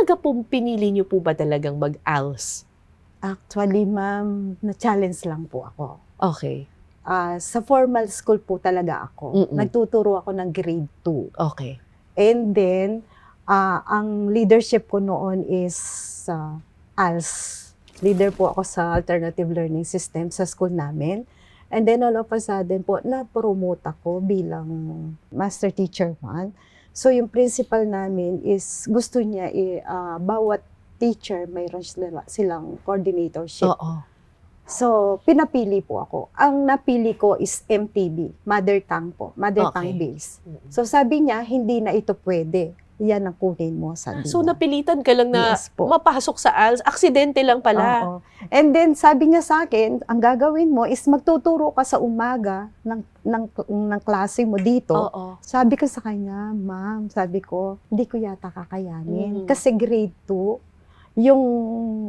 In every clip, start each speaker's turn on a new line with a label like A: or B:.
A: talaga po, pinili niyo po ba talagang mag-ALS?
B: Actually, ma'am, na-challenge lang po ako.
A: Okay.
B: Sa formal school po talaga ako.
A: Mm-mm.
B: Nagtuturo ako ng grade 2.
A: Okay.
B: And then, ang leadership ko noon is ALS. Leader po ako sa Alternative Learning System sa school namin. And then all of a sudden po, na-promote ako bilang Master Teacher 1. So yung principal namin is gusto niya bawat teacher mayroon silang coordinatorship.
A: Oo.
B: So pinapili po ako. Ang napili ko is MTB, Mother Tongue po, Mother
A: Okay.
B: Tongue base. So sabi niya, hindi na ito pwede. Yan ang kunin mo, sabi
A: So
B: niya.
A: napilitan ka lang na
B: Yes po.
A: mapasok sa ALS. Aksidente lang pala.
B: Oo. And then sabi niya sa akin, ang gagawin mo is magtuturo ka sa umaga ng klase mo dito.
A: Oo.
B: Sabi ko sa kanya, ma'am, sabi ko, hindi ko yata kakayanin.
A: Mhm.
B: Kasi grade 2,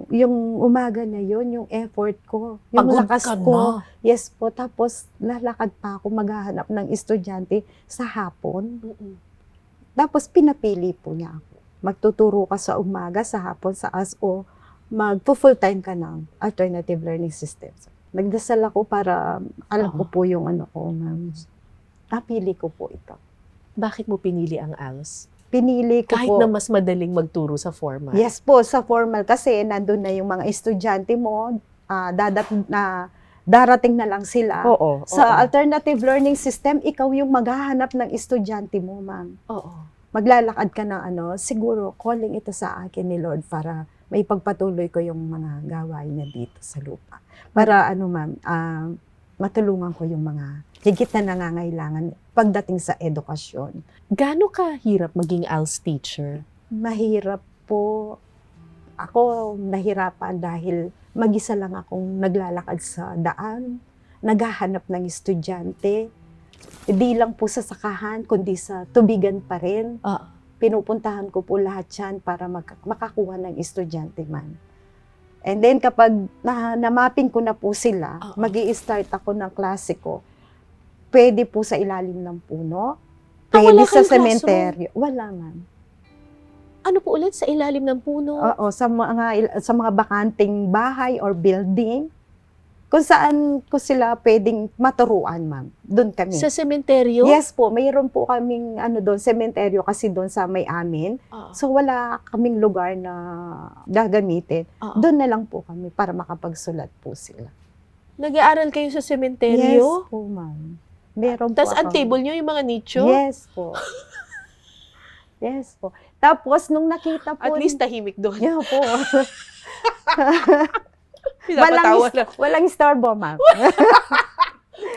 B: yung umaga na yun, yung effort ko, yung
A: Pagod
B: lakas
A: ka
B: ko.
A: na.
B: Yes po, tapos lalakad pa ako maghahanap ng estudyante sa hapon.
A: Mm-mm.
B: Tapos pinapili po niya ako. Magtuturo ka sa umaga, sa hapon, sa ASO, mag-full time ka ng Alternative Learning Systems. Nagdasal ako para alam ko po yung ano ko, ma'am. Napili ko po ito.
A: Bakit mo pinili ang ALS?
B: Pinili ko
A: Kahit
B: po.
A: na mas madaling magturo sa formal.
B: Yes po, sa formal kasi nandun na yung mga estudyante mo, darating na lang sila.
A: Oo.
B: Sa Alternative Learning System, ikaw yung maghahanap ng estudyante mo, ma'am.
A: Oo.
B: Maglalakad ka ng siguro calling ito sa akin ni Lord para may pagpatuloy ko yung mga gawain niya dito sa lupa. Para ma'am, matulungan ko yung mga higit na nangangailangan pagdating sa edukasyon.
A: Gaano kahirap maging ALS teacher?
B: Mahirap po. Ako nahirapan dahil mag-isa lang akong naglalakad sa daan, naghahanap ng estudyante. Hindi lang po sa sakahan, kundi sa tubigan pa rin. Pinupuntahan ko po lahat yan para makakuha ng estudyante man. And then kapag na-mapping ko na po sila, mag-i-start ako ng klase ko. Pwede po sa ilalim ng puno, pwede
A: wala
B: sa
A: kang
B: sementeryo. Wala man.
A: Ano po ulit? Sa ilalim ng puno?
B: Oo, sa mga bakanting bahay or building. Kung saan ko sila pwedeng maturuan, ma'am. Doon kami.
A: Sa sementeryo?
B: Yes po, mayroon po kaming doon, sementeryo kasi doon sa may amin.
A: Oo.
B: So wala kaming lugar na gagamitin.
A: Oo.
B: Doon na lang po kami para makapagsulat po sila.
A: Nag-aaral kayo sa
B: Yes
A: sementeryo?
B: po, ma'am. Meron
A: Tapos
B: po
A: ang
B: ako.
A: table nyo, yung mga nicho?
B: Yes po. Yes po. Tapos nung nakita po.
A: At least tahimik doon.
B: Yeah po.
A: Pinapatawa na.
B: Walang istorbo, ma'am.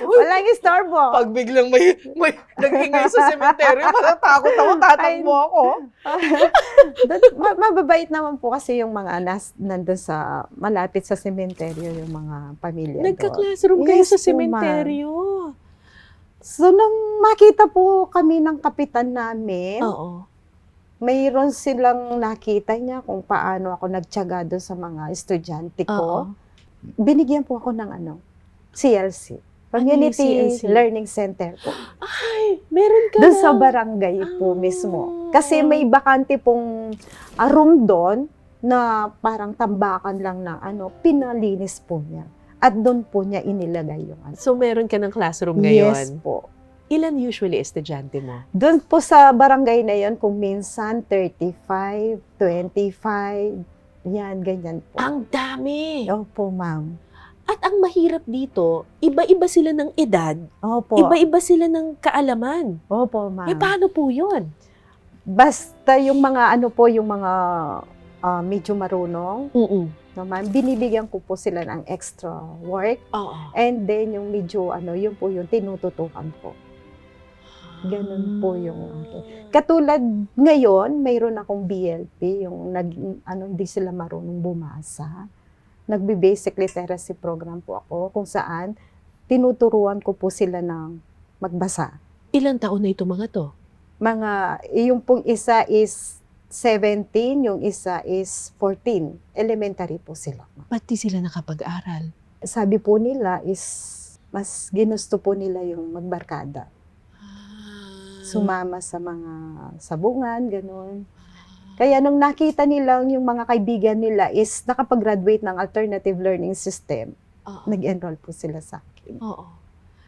B: Walang istorbo.
A: Pag biglang may nag-ingay sa sementeryo, matatakot ako, tatakbo ako.
B: Mababait naman po kasi yung mga nandun sa malapit sa sementeryo, yung mga pamilya doon.
A: Nagka-classroom kayo
B: Yes
A: sa
B: po,
A: sementeryo.
B: So, nung makita po kami ng kapitan namin,
A: Oo.
B: mayroon silang nakita niya kung paano ako nagtiyaga doon sa mga estudyante ko.
A: Oo.
B: Binigyan po ako ng CLC. Community
A: Ano yung CLC?
B: Learning Center po.
A: Ay, meron ka
B: Doon
A: na.
B: sa barangay po mismo. Kasi may bakante pong room doon na parang tambakan lang na pinalinis po niya. At doon po niya inilagay yung
A: So, meron ka ng classroom ngayon?
B: Yes po.
A: Ilan usually estudyante mo?
B: Doon po sa barangay na yon kung minsan 35, 25, yan, ganyan po.
A: Ang dami!
B: Opo, ma'am.
A: At ang mahirap dito, iba-iba sila ng edad,
B: Opo.
A: iba-iba sila ng kaalaman.
B: Opo, ma'am.
A: Eh, paano po yun?
B: Basta yung mga yung mga medyo marunong, naman, binibigyan ko po sila ng extra work.
A: Oo.
B: And then yung medyo yun po yung tinututukan ko. Ganun po yung Katulad ngayon, mayroon akong BLP, yung hindi sila marunong bumasa. Nagbe-basic literacy program po ako kung saan tinuturuan ko po sila ng magbasa.
A: Ilang taon na ito mga to?
B: Yung pong isa is 17, yung isa is 14. Elementary po sila.
A: Ba't di sila nakapag-aral?
B: Sabi po nila is mas ginusto po nila yung magbarkada. Sumama sa mga sabungan, gano'n. Kaya nung nakita nila yung mga kaibigan nila is nakapag-graduate ng alternative learning system,
C: Oo.
B: nag-enroll po sila sa akin.
C: Oo.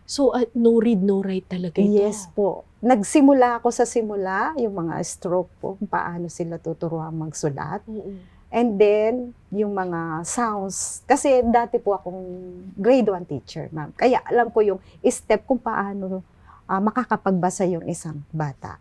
C: So, no read, no write talaga ito.
B: Yes po. Nagsimula ako sa simula, yung mga stroke po, kung paano sila tuturuan magsulat. And then, yung mga sounds. Kasi dati po akong grade 1 teacher, ma'am. Kaya alam ko yung step kung paano makakapagbasa yung isang bata.